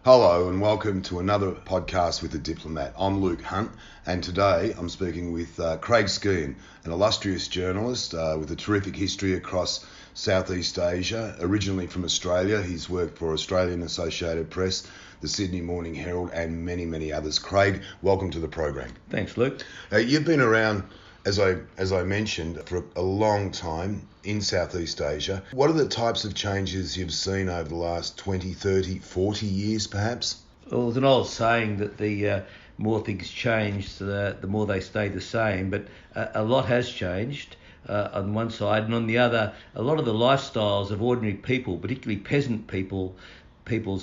Hello and welcome to another podcast with The Diplomat. I'm Luke Hunt, and today I'm speaking with Craig Skean, an illustrious journalist with a terrific history across Southeast Asia. Originally from Australia, he's worked for Australian Associated Press, the Sydney Morning Herald and many others. Craig, welcome to the program. Thanks, Luke. You've been around, as I mentioned, for a long time in Southeast Asia. What are the types of changes you've seen over the last 20, 30, 40 years perhaps? Well, there's an old saying that the more things change, the more they stay the same, but a lot has changed on one side, and on the other, a lot of the lifestyles of ordinary people, particularly peasant peoples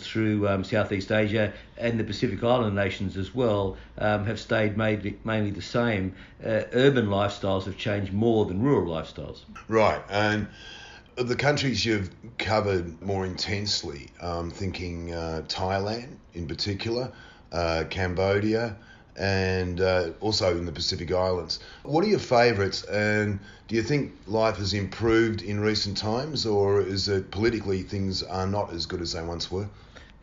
through Southeast Asia and the Pacific Island nations as well, have stayed mainly the same. Urban lifestyles have changed more than rural lifestyles. Right, and of the countries you've covered more intensely, thinking Thailand in particular, Cambodia, and also in the Pacific Islands. What are your favourites, and do you think life has improved in recent times, or is it politically things are not as good as they once were?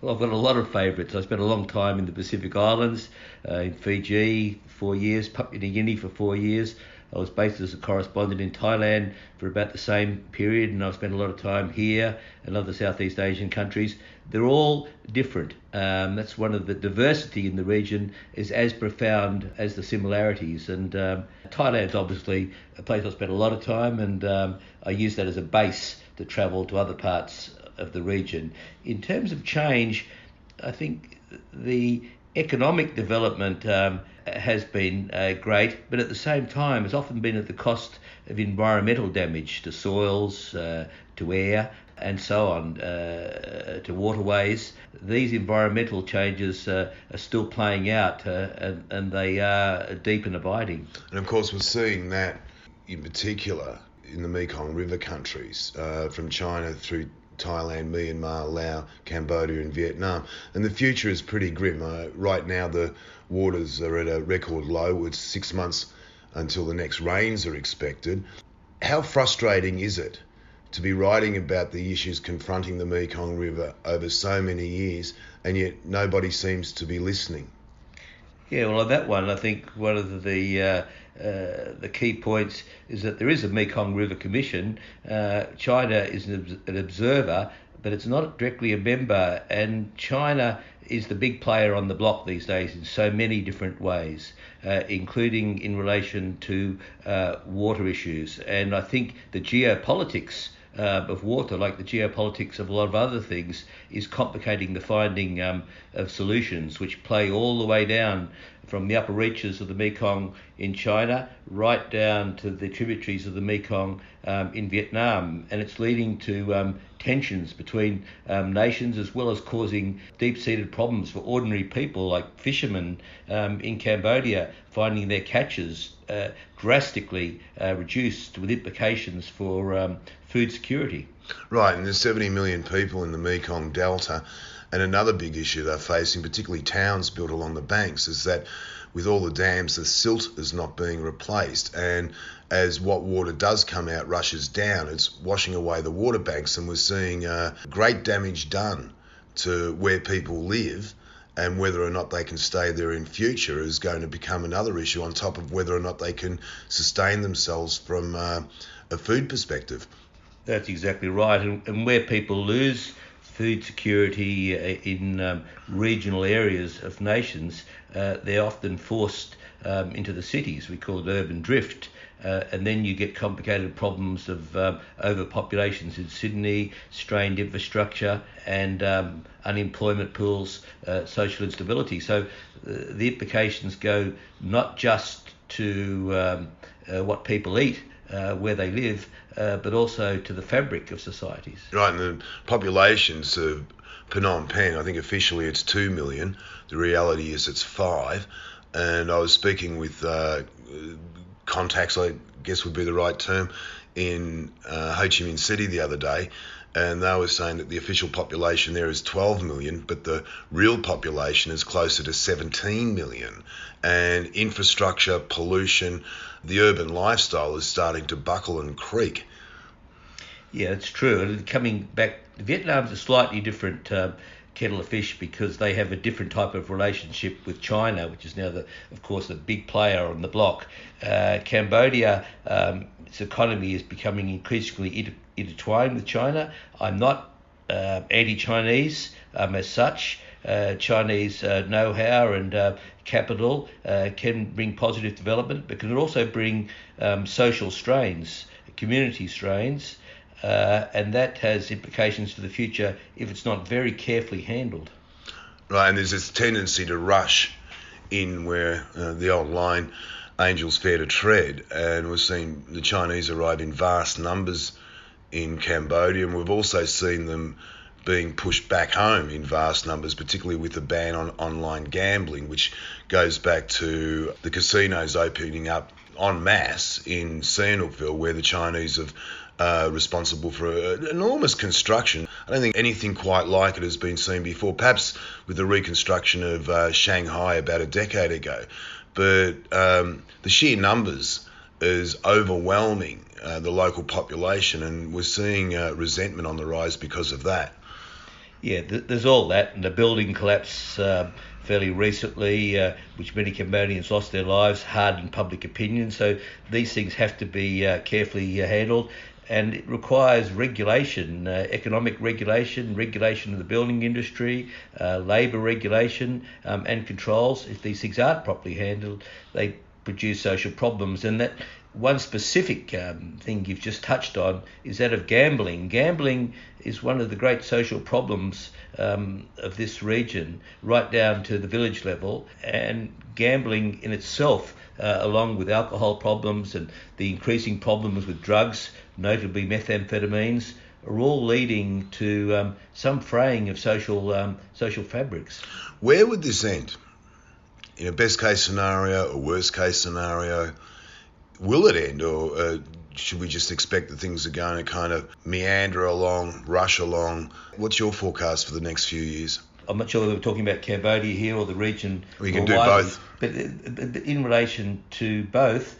Well, I've got a lot of favourites. I spent a long time in the Pacific Islands, in Fiji 4 years, Papua New Guinea for 4 years. I was based as a correspondent in Thailand for about the same period, and I've spent a lot of time here and other Southeast Asian countries. They're all different. That's one of the diversity in the region is as profound as the similarities. And Thailand's obviously a place I spent a lot of time, and I use that as a base to travel to other parts of the region. In terms of change, I think the economic development has been great, but at the same time has often been at the cost of environmental damage to soils, to air, and so on, to waterways. These environmental changes are still playing out, and they are deep and abiding. And of course we're seeing that in particular in the Mekong River countries, from China through Thailand, Myanmar, Laos, Cambodia and Vietnam. And the future is pretty grim. Right now the waters are at a record low. It's 6 months until the next rains are expected. How frustrating is it to be writing about the issues confronting the Mekong River over so many years, and yet nobody seems to be listening? Yeah, well, on that one, I think one of the key points is that there is a Mekong River Commission. China is an observer, but it's not directly a member, and China is the big player on the block these days in so many different ways, including in relation to water issues. And I think the geopolitics of water, like the geopolitics of a lot of other things, is complicating the finding of solutions, which play all the way down from the upper reaches of the Mekong in China right down to the tributaries of the Mekong in Vietnam. And it's leading to tensions between nations, as well as causing deep-seated problems for ordinary people like fishermen in Cambodia, finding their catches drastically reduced, with implications for food security. Right, and there's 70 million people in the Mekong Delta, and another big issue they're facing, particularly towns built along the banks, is that with all the dams, the silt is not being replaced, and as what water does come out rushes down, it's washing away the water banks, and we're seeing great damage done to where people live, and whether or not they can stay there in future is going to become another issue, on top of whether or not they can sustain themselves from a food perspective. That's exactly right. And where people lose food security in regional areas of nations, they're often forced into the cities. We call it urban drift. And then you get complicated problems of overpopulations in Sydney, strained infrastructure, and unemployment pools, social instability. So the implications go not just to what people eat, where they live, but also to the fabric of societies. Right, and the populations of Phnom Penh, I think officially it's 2 million. The reality is it's 5. And I was speaking with contacts, I guess would be the right term, in Ho Chi Minh City the other day, and they were saying that the official population there is 12 million, but the real population is closer to 17 million. And infrastructure, pollution, the urban lifestyle is starting to buckle and creak. Yeah, it's true. And coming back, Vietnam's a slightly different kettle of fish because they have a different type of relationship with China, which is now, of course, the big player on the block. Cambodia, its economy is becoming increasingly intertwined with China. I'm not anti-Chinese as such. Chinese know-how and capital can bring positive development, but can also bring social strains, community strains, and that has implications for the future if it's not very carefully handled. Right, and there's this tendency to rush in where the old line, angels fair to tread, and we've seen the Chinese arrive in vast numbers in Cambodia, and we've also seen them being pushed back home in vast numbers, particularly with the ban on online gambling, which goes back to the casinos opening up en masse in Sihanoukville, where the Chinese have responsible for an enormous construction. I don't think anything quite like it has been seen before, perhaps with the reconstruction of Shanghai about a decade ago. But the sheer numbers is overwhelming the local population, and we're seeing resentment on the rise because of that. Yeah, there's all that, and the building collapse fairly recently, which many Cambodians lost their lives, hardened public opinion. So these things have to be carefully handled, and it requires regulation, economic regulation of the building industry, labour regulation, and controls. If these things aren't properly handled, they produce social problems. And that one specific thing you've just touched on is that of gambling. Gambling is one of the great social problems of this region, right down to the village level. And gambling in itself, along with alcohol problems and the increasing problems with drugs, notably methamphetamines, are all leading to some fraying of social fabrics. Where would this end? In a best case scenario, a worst case scenario? Will it end, or should we just expect that things are going to kind of meander along, rush along? What's your forecast for the next few years? I'm not sure whether we're talking about Cambodia here or the region. We can do both. But in relation to both,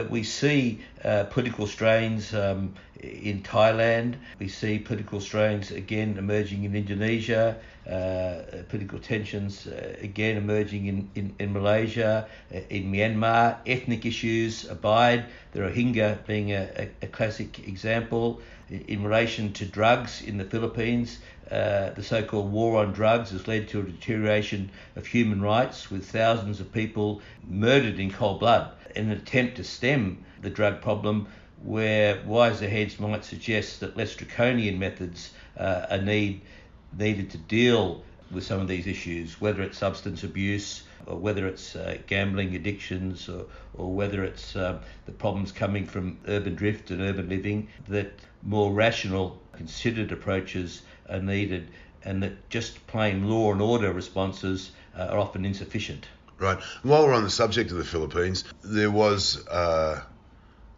we see political strains in Thailand. We see political strains again emerging in Indonesia. Political tensions again emerging in Malaysia, in Myanmar. Ethnic issues abide, the Rohingya being a classic example. In relation to drugs in the Philippines, the so-called war on drugs has led to a deterioration of human rights, with thousands of people murdered in cold blood in an attempt to stem the drug problem, where wiser heads might suggest that less draconian methods are needed to deal with some of these issues, whether it's substance abuse or whether it's gambling addictions or whether it's the problems coming from urban drift and urban living, that more rational, considered approaches are needed, and that just plain law and order responses are often insufficient. Right. While we're on the subject of the Philippines, there was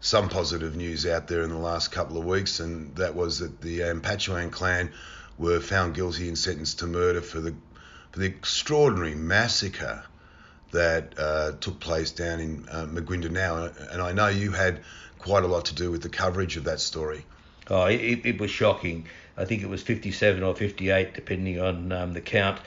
some positive news out there in the last couple of weeks, and that was that the Ampatuan clan were found guilty and sentenced to murder for the extraordinary massacre that took place down in Maguindanao. And I know you had quite a lot to do with the coverage of that story. Oh, it was shocking. I think it was 57 or 58, depending on the count.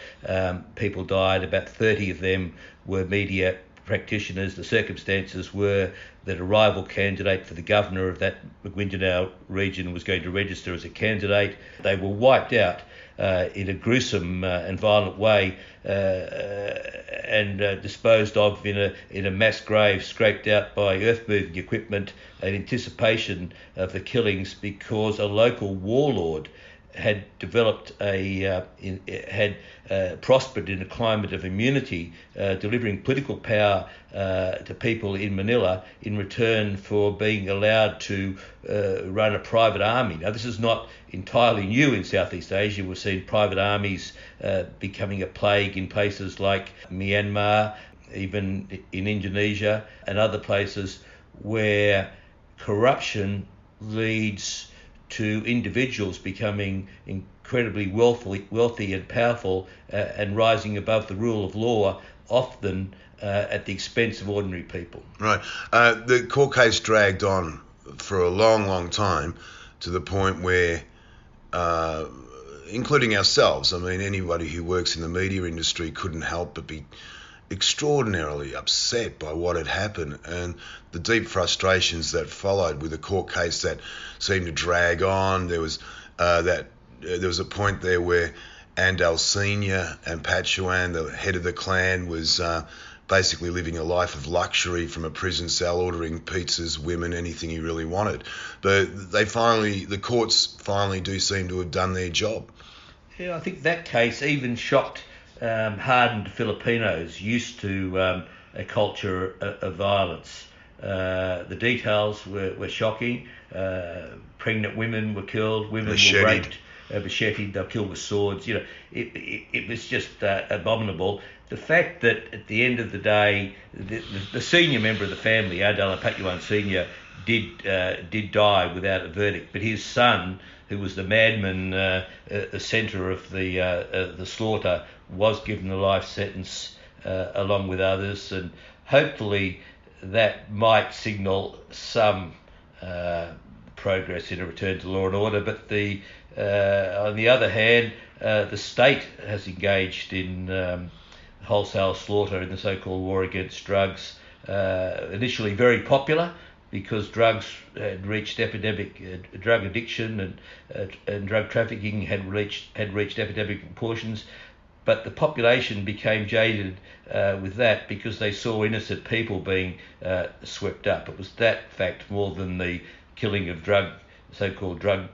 People died. About 30 of them were media practitioners. The circumstances were that a rival candidate for the governor of that Maguindanao region was going to register as a candidate. They were wiped out in a gruesome and violent way and disposed of in a mass grave, scraped out by earth-moving equipment in anticipation of the killings, because a local warlord had developed prospered in a climate of immunity, delivering political power to people in Manila in return for being allowed to run a private army. Now, this is not entirely new in Southeast Asia. We've seen private armies becoming a plague in places like Myanmar, even in Indonesia and other places where corruption leads to individuals becoming incredibly wealthy and powerful and rising above the rule of law, often at the expense of ordinary people. Right. The court case dragged on for a long, long time, to the point where including ourselves. I mean, anybody who works in the media industry couldn't help but be extraordinarily upset by what had happened and the deep frustrations that followed with a court case that seemed to drag on. There was a point there where Andal Senior and Pat Chouan, the head of the clan, was basically living a life of luxury from a prison cell, ordering pizzas, women, anything he really wanted. But the courts finally do seem to have done their job. Yeah, I think that case even shocked hardened Filipinos used to a culture of violence. The details were shocking. Pregnant women were killed, women were raped, macheted, they were killed with swords. You know, it was just abominable. The fact that at the end of the day, the senior member of the family, Andal Patjuan Senior, did die without a verdict, but his son, who was the madman, the centre of the slaughter, was given a life sentence along with others, and hopefully that might signal some progress in a return to law and order. But on the other hand, the state has engaged in wholesale slaughter in the so-called war against drugs, initially very popular because drugs had reached epidemic, drug addiction and drug trafficking had reached epidemic proportions. But the population became jaded with that because they saw innocent people being swept up. It was that fact more than the killing of so-called drug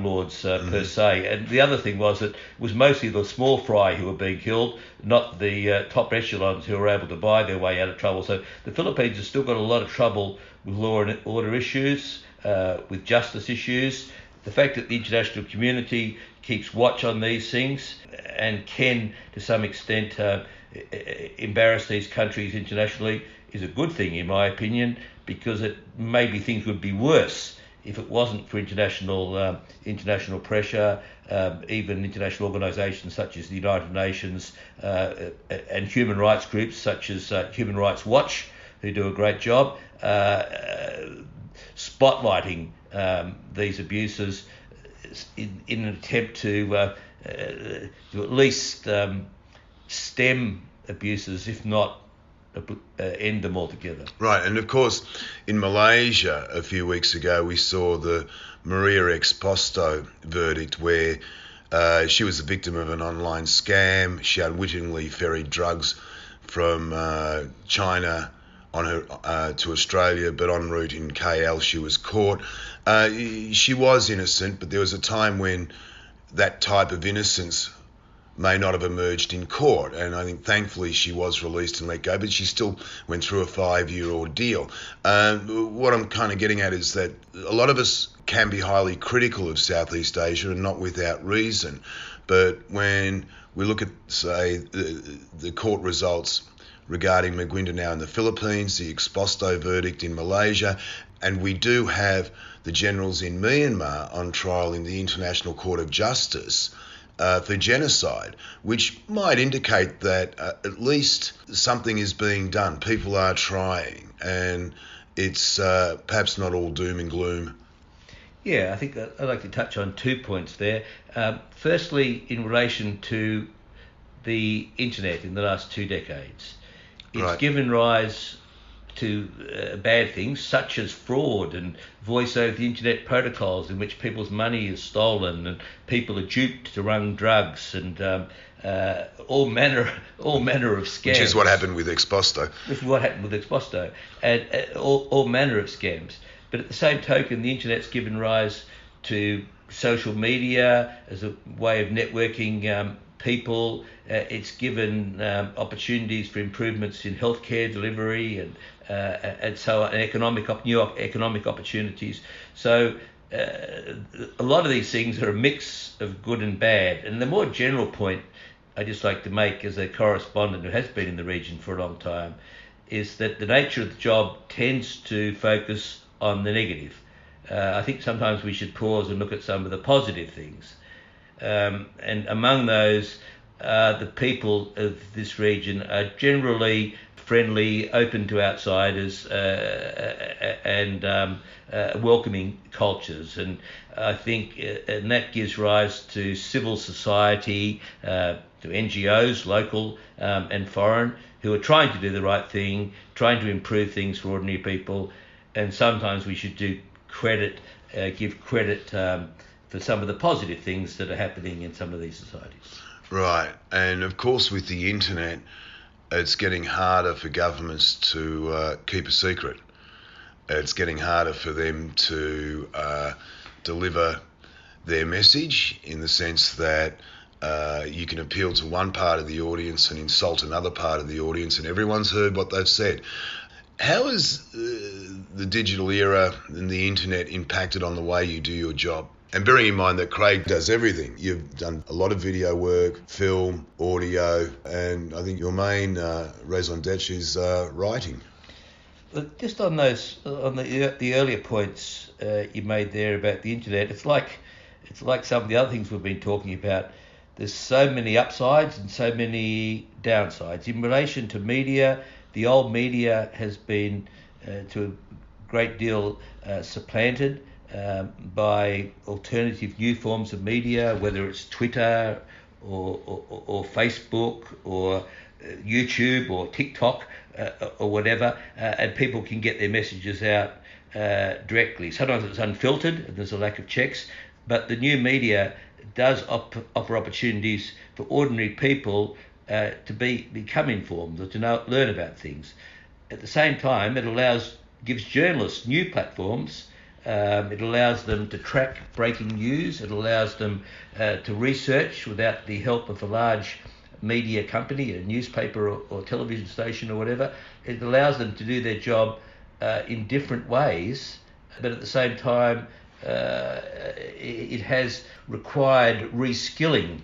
lords per se. And the other thing was that it was mostly the small fry who were being killed, not the top echelons who were able to buy their way out of trouble. So the Philippines has still got a lot of trouble with law and order issues, with justice issues. The fact that the international community keeps watch on these things and can, to some extent, embarrass these countries internationally is a good thing, in my opinion, because maybe things would be worse if it wasn't for international pressure, even international organisations such as the United Nations and human rights groups such as Human Rights Watch, who do a great job spotlighting these abuses in an attempt to at least stem abuses, if not end them altogether. Right, and of course, in Malaysia a few weeks ago, we saw the Maria Exposto verdict, where she was the victim of an online scam. She unwittingly ferried drugs from China on her to Australia, but en route in KL she was caught. She was innocent, but there was a time when that type of innocence may not have emerged in court, and I think thankfully she was released and let go, but she still went through a 5-year ordeal. What I'm kind of getting at is that a lot of us can be highly critical of Southeast Asia, and not without reason, but when we look at, say, the court results regarding Maguindanao in the Philippines, the Exposto verdict in Malaysia, and we do have the generals in Myanmar on trial in the International Court of Justice for genocide, which might indicate that at least something is being done. People are trying, and it's perhaps not all doom and gloom. Yeah, I think I'd like to touch on 2 points there. Firstly, in relation to the internet in the last 2 decades, it's given rise to bad things such as fraud and voice over the internet protocols in which people's money is stolen and people are duped to run drugs and all manner of scams. Which is what happened with Exposto. This is what happened with Exposto, and all manner of scams. But at the same token, the internet's given rise to social media as a way of networking people. It's given opportunities for improvements in healthcare delivery and so on, and new economic opportunities. So a lot of these things are a mix of good and bad. And the more general point I just like to make as a correspondent who has been in the region for a long time is that the nature of the job tends to focus on the negative. I think sometimes we should pause and look at some of the positive things. And among those, the people of this region are generally friendly, open to outsiders, and welcoming cultures. And I think and that gives rise to civil society, to NGOs, local and foreign, who are trying to do the right thing, trying to improve things for ordinary people. And sometimes we should give credit for some of the positive things that are happening in some of these societies. Right, and of course with the internet, it's getting harder for governments to keep a secret. It's getting harder for them to deliver their message, in the sense that you can appeal to one part of the audience and insult another part of the audience, and everyone's heard what they've said. How has the digital era and the internet impacted on the way you do your job? And bearing in mind that Craig does everything. You've done a lot of video work, film, audio, and I think your main raison d'etre is writing. But just on the earlier points you made there about the internet, it's like some of the other things we've been talking about. There's so many upsides and so many downsides. In relation to media, the old media has been to a great deal supplanted by alternative new forms of media, whether it's Twitter or Facebook or YouTube or TikTok or whatever, and people can get their messages out directly. Sometimes it's unfiltered and there's a lack of checks, but the new media does offer opportunities for ordinary people to become informed or to learn about things. At the same time, it gives journalists new platforms. It allows them to track breaking news. It allows them to research without the help of a large media company, a newspaper or television station or whatever. It allows them to do their job in different ways, but at the same time, it has required reskilling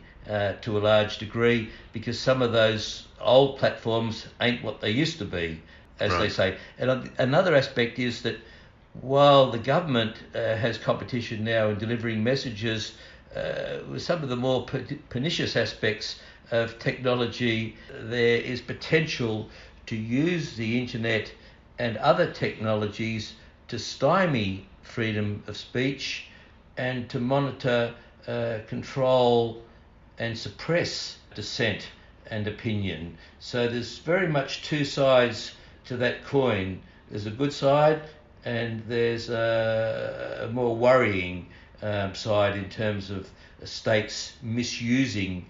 to a large degree, because some of those old platforms ain't what they used to be, as they say. And another aspect is that while the government has competition now in delivering messages, with some of the more pernicious aspects of technology, there is potential to use the internet and other technologies to stymie freedom of speech and to monitor, control and suppress dissent and opinion. So there's very much two sides to that coin. There's a good side and there's a more worrying side in terms of states misusing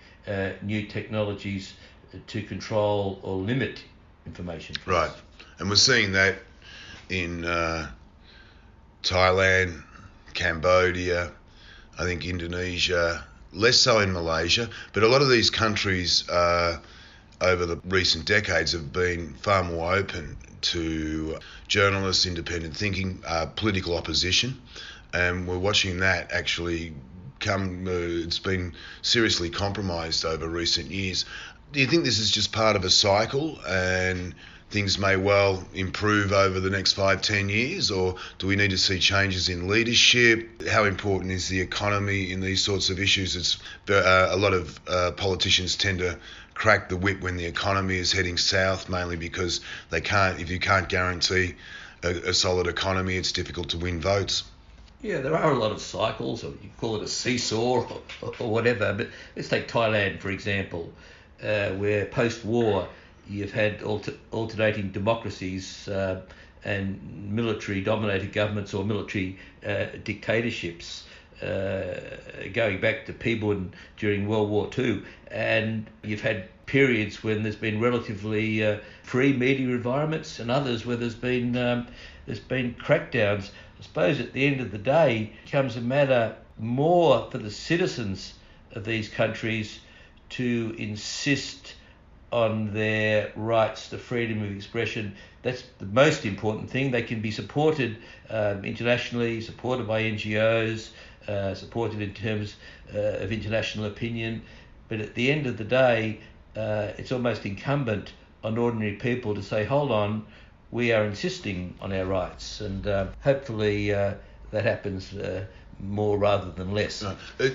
new technologies to control or limit information. Right, and we're seeing that in Thailand, Cambodia, I think Indonesia, less so in Malaysia, but a lot of these countries over the recent decades have been far more open to journalists, independent thinking, political opposition, and we're watching that actually it's been seriously compromised over recent years. Do you think this is just part of a cycle and things may well improve over the next 5-10 years, or do we need to see changes in leadership? How important is the economy in these sorts of issues? It's a lot of politicians tend to crack the whip when the economy is heading south, mainly because if you can't guarantee a solid economy, it's difficult to win votes. Yeah, there are a lot of cycles, or you call it a seesaw or whatever, but let's take Thailand, for example, where post-war you've had alternating democracies and military-dominated governments or military dictatorships going back to Pibun during World War II. And you've had periods when there's been relatively free media environments and others where there's been crackdowns. I suppose at the end of the day, it becomes a matter more for the citizens of these countries to insist on their rights to freedom of expression. That's the most important thing. They can be supported internationally, supported by NGOs, supported in terms of international opinion. But at the end of the day, it's almost incumbent on ordinary people to say, hold on, we are insisting on our rights. And hopefully that happens more rather than less.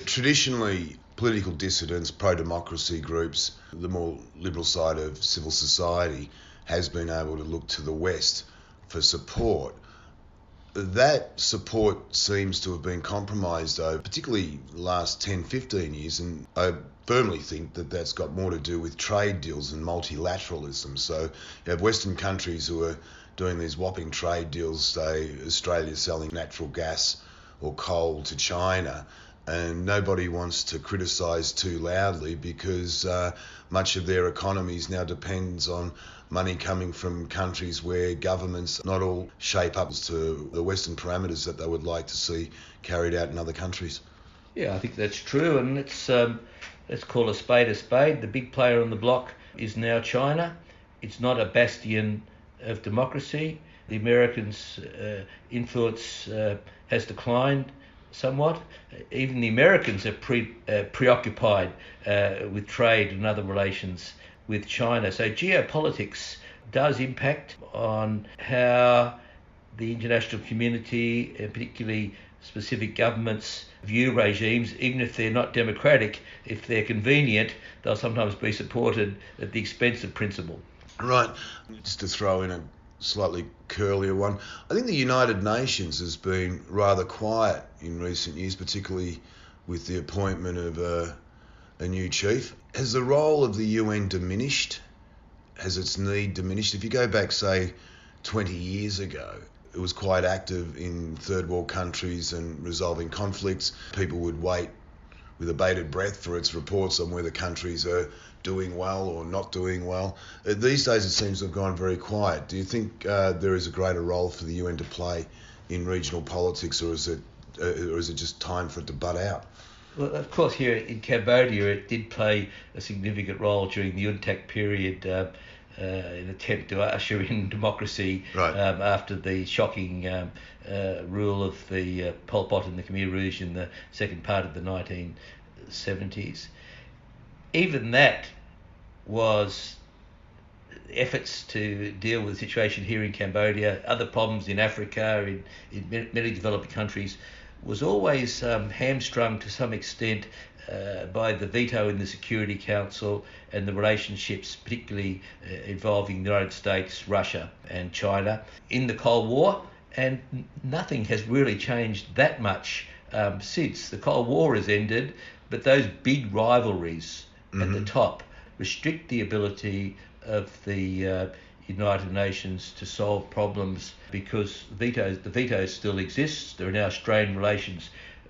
Traditionally, political dissidents, pro-democracy groups, the more liberal side of civil society, has been able to look to the West for support. That support seems to have been compromised over particularly the last 10, 15 years, and I firmly think that that's got more to do with trade deals and multilateralism. So you have Western countries who are doing these whopping trade deals, say Australia selling natural gas or coal to China, and nobody wants to criticise too loudly because much of their economies now depends on money coming from countries where governments not all shape up to the Western parameters that they would like to see carried out in other countries. Yeah, I think that's true, and let's call a spade a spade. The big player on the block is now China. It's not a bastion of democracy. The Americans' influence has declined somewhat. Even the Americans are preoccupied with trade and other relations with China. So geopolitics does impact on how the international community, and particularly specific governments, view regimes. Even if they're not democratic, if they're convenient, they'll sometimes be supported at the expense of principle. Right. Just to throw in a slightly curlier one, I think the United Nations has been rather quiet in recent years, particularly with the appointment of a new chief. Has the role of the UN diminished? Has its need diminished? If you go back, say, 20 years ago, it was quite active in third world countries and resolving conflicts. People would wait with a bated breath for its reports on whether countries are doing well or not doing well. These days it seems to have gone very quiet. Do you think there is a greater role for the UN to play in regional politics, or is it just time for it to butt out? Well, of course, here in Cambodia, it did play a significant role during the UNTAC period in an attempt to usher in democracy after the shocking rule of the Pol Pot and the Khmer Rouge in the second part of the 1970s. Even that was efforts to deal with the situation here in Cambodia, other problems in Africa, in many developing countries, was always hamstrung to some extent by the veto in the Security Council and the relationships particularly involving the United States, Russia and China in the Cold War, and nothing has really changed that much since. The Cold War has ended, but those big rivalries at the top restrict the ability of the United Nations to solve problems, because the veto still exists. There are now strained relations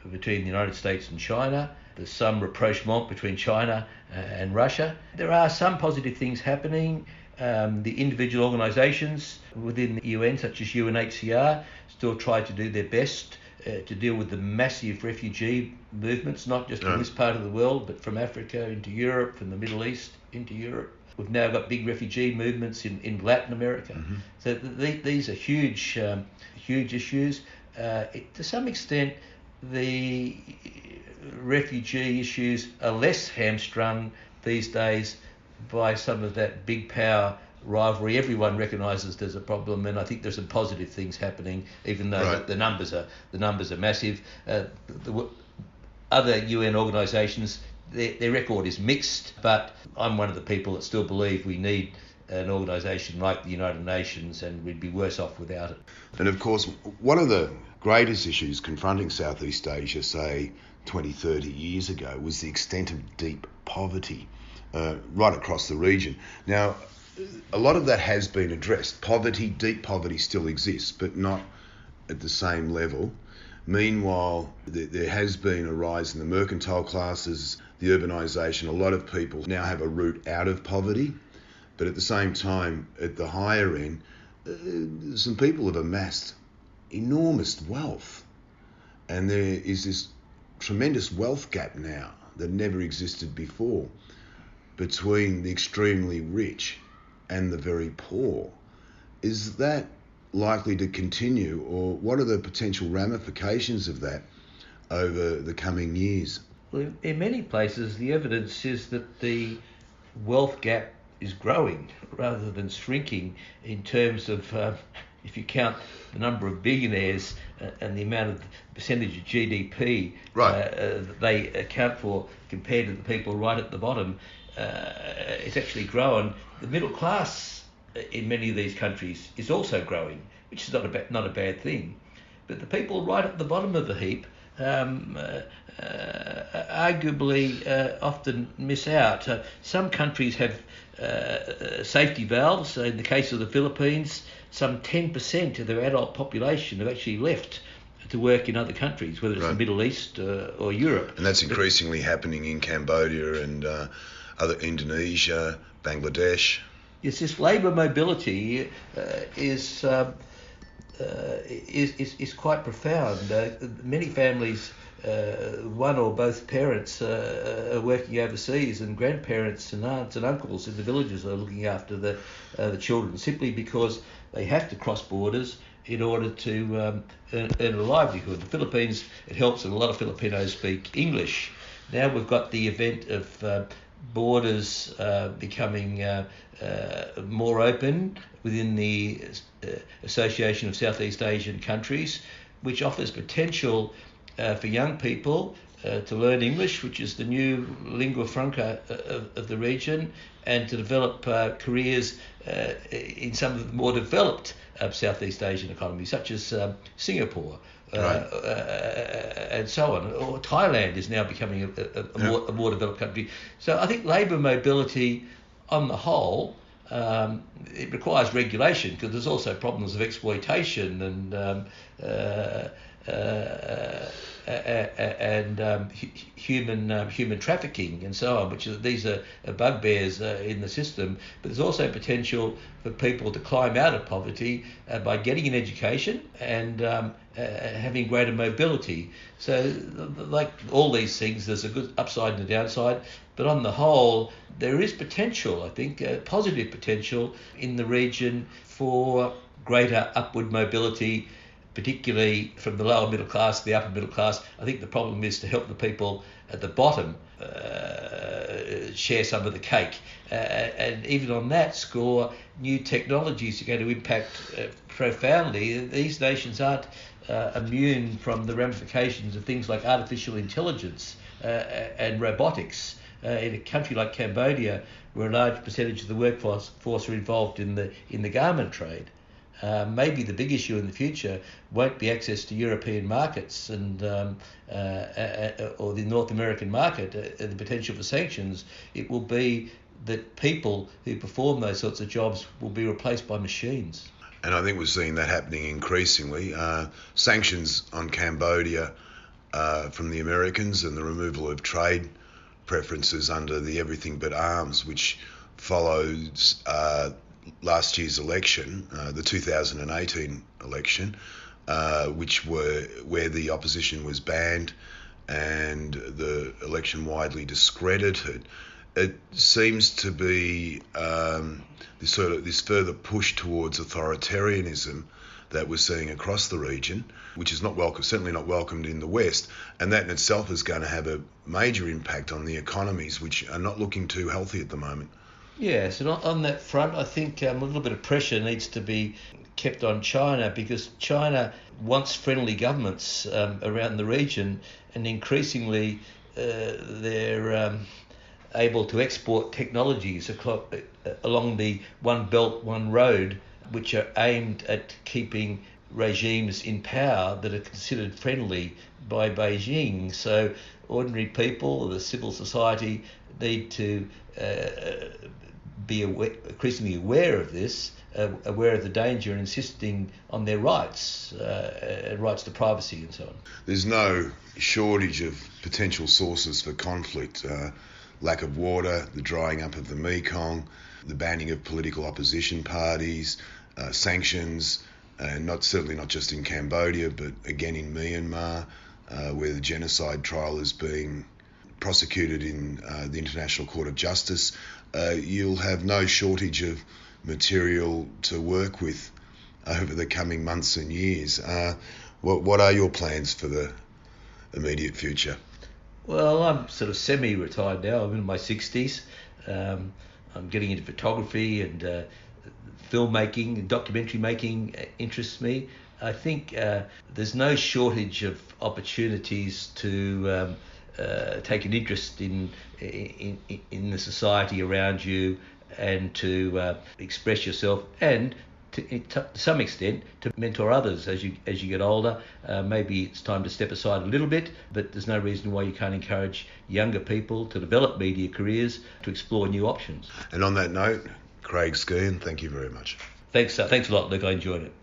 between the United States and China. There's some rapprochement between China and Russia. There are some positive things happening. The individual organisations within the UN, such as UNHCR, still try to do their best to deal with the massive refugee movements, not just from this part of the world, but from Africa into Europe, from the Middle East into Europe. We've now got big refugee movements in Latin America. So these are huge issues. To some extent, the refugee issues are less hamstrung these days by some of that big power rivalry. Everyone recognises there's a problem, and I think there's some positive things happening, even though the numbers are massive. The other UN organisations, their record is mixed, but I'm one of the people that still believe we need an organisation like the United Nations, and we'd be worse off without it. And of course, one of the greatest issues confronting Southeast Asia, say 20, 30 years ago, was the extent of deep poverty right across the region. Now, a lot of that has been addressed. Deep poverty still exists, but not at the same level. Meanwhile, there has been a rise in the mercantile classes, the urbanisation. A lot of people now have a route out of poverty, but at the same time, at the higher end, some people have amassed enormous wealth, and there is this tremendous wealth gap now that never existed before between the extremely rich and the very poor. Is that likely to continue, or what are the potential ramifications of that over the coming years? Well, in many places, the evidence is that the wealth gap is growing rather than shrinking in terms of, if you count the number of billionaires and the amount of percentage of GDP they account for compared to the people right at the bottom, it's actually grown. The middle class in many of these countries is also growing, which is not a bad thing. But the people right at the bottom of the heap arguably often miss out. Some countries have safety valves. In the case of the Philippines, some 10% of their adult population have actually left to work in other countries, whether it's the Middle East or Europe. And that's increasingly happening in Cambodia and other Indonesia, Bangladesh. Yes, this labour mobility is quite profound. Many families, one or both parents are working overseas, and grandparents and aunts and uncles in the villages are looking after the children, simply because they have to cross borders in order to earn a livelihood. The Philippines, it helps that a lot of Filipinos speak English. Now we've got the event of borders becoming more open within the Association of Southeast Asian Countries, which offers potential for young people to learn English, which is the new lingua franca of the region, and to develop careers in some of the more developed Southeast Asian economies, such as Singapore. And so on. Or Thailand is now becoming a more developed country. So I think labour mobility, on the whole, it requires regulation, because there's also problems of exploitation and human trafficking and so on, these are bugbears in the system. But there's also potential for people to climb out of poverty by getting an education and having greater mobility. So, like all these things, there's a good upside and a downside. But on the whole, there is potential, I think, positive potential in the region for greater upward mobility, particularly from the lower middle class to the upper middle class. I think the problem is to help the people at the bottom share some of the cake. And even on that score, new technologies are going to impact profoundly. These nations aren't immune from the ramifications of things like artificial intelligence and robotics. In a country like Cambodia, where a large percentage of the workforce are involved in the garment trade, maybe the big issue in the future won't be access to European markets and or the North American market and the potential for sanctions. It will be that people who perform those sorts of jobs will be replaced by machines. And I think we're seeing that happening increasingly. Sanctions on Cambodia from the Americans and the removal of trade preferences under the Everything But Arms, which follows last year's election, the 2018 election, where the opposition was banned and the election widely discredited. It seems to be this further push towards authoritarianism that we're seeing across the region, which is not welcome, certainly not welcomed in the West, and that in itself is going to have a major impact on the economies, which are not looking too healthy at the moment. Yes, and on that front, I think a little bit of pressure needs to be kept on China, because China wants friendly governments around the region, and increasingly they're able to export technologies along the One Belt, One Road, which are aimed at keeping regimes in power that are considered friendly by Beijing. So ordinary people, the civil society, need to be increasingly aware of this, aware of the danger, and insisting on their rights, rights to privacy and so on. There's no shortage of potential sources for conflict. Lack of water, the drying up of the Mekong, the banning of political opposition parties, sanctions, and certainly not just in Cambodia, but again in Myanmar, where the genocide trial is being prosecuted in the International Court of Justice. You'll have no shortage of material to work with over the coming months and years. What are your plans for the immediate future? Well, I'm sort of semi-retired now. I'm in my 60s. I'm getting into photography and filmmaking and documentary making interests me. I think there's no shortage of opportunities to take an interest in the society around you and to express yourself, and to some extent to mentor others as you get older. Maybe it's time to step aside a little bit, but there's no reason why you can't encourage younger people to develop media careers, to explore new options. And on that note, Craig Skean, thank you very much. Thanks a lot, Luke. I enjoyed it.